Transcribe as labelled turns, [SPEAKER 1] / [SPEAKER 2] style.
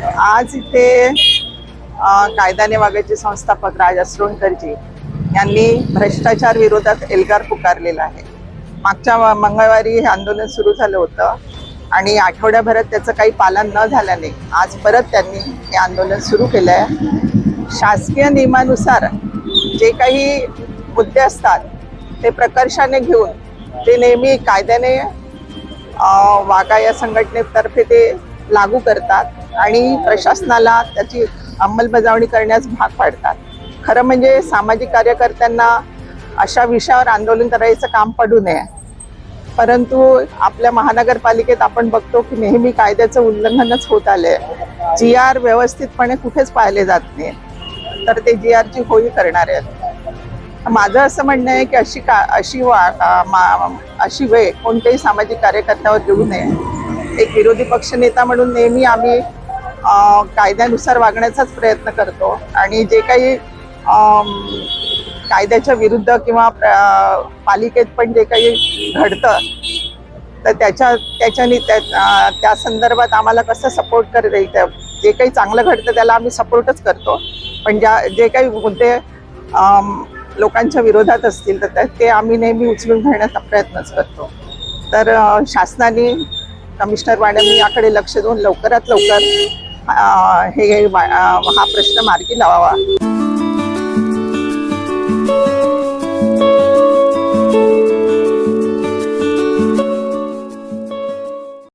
[SPEAKER 1] आज इथे कायदा विभागाचे संस्थापक राज असरोणकरजी यांनी भ्रष्टाचार विरोधात एल्गार पुकारलेला आहे. मागच्या मंगळवारी हे आंदोलन सुरू झालं होतं आणि आठवड्याभरात त्याचं काही पालन न झाल्याने आज परत त्यांनी हे आंदोलन सुरू केलं आहे. शासकीय नियमानुसार जे काही मुद्दे असतात ते प्रकर्षाने घेऊन ते नेहमी कायद्याने वागा या संघटनेतर्फे ते लागू करतात आणि प्रशासनाला त्याची अंमलबजावणी करण्यास भाग पाडतात. खरं म्हणजे सामाजिक कार्यकर्त्यांना अशा विषयावर आंदोलन करायचं काम पडू नये, परंतु आपल्या महानगरपालिकेत आपण बघतो की नेहमी कायद्याचं उल्लंघनच होत आलंय. GR व्यवस्थितपणे कुठेच पाळले जात नाही, तर ते GRची होळी करणार आहेत. माझं असं म्हणणं आहे की अशी वेळ कोणत्याही सामाजिक कार्यकर्त्यावर येऊ नये. एक विरोधी पक्षनेता म्हणून नेहमी आम्ही कायद्यानुसार वागण्याचाच प्रयत्न करतो आणि जे काही कायद्याच्या विरुद्ध किंवा पालिकेत पण जे काही घडतं तर त्या संदर्भात आम्हाला कसं सपोर्ट करता येतं. जे काही चांगलं घडतं त्याला आम्ही सपोर्टच करतो, पण जे काही मुद्दे लोकांच्या विरोधात असतील तर ते आम्ही नेहमी उचलून घेण्याचा प्रयत्नच करतो. तर शासनाने कमिशनर मॅडम याकडे लक्ष देऊन लवकरात लवकर हा प्रश्न मार्गी लावावा.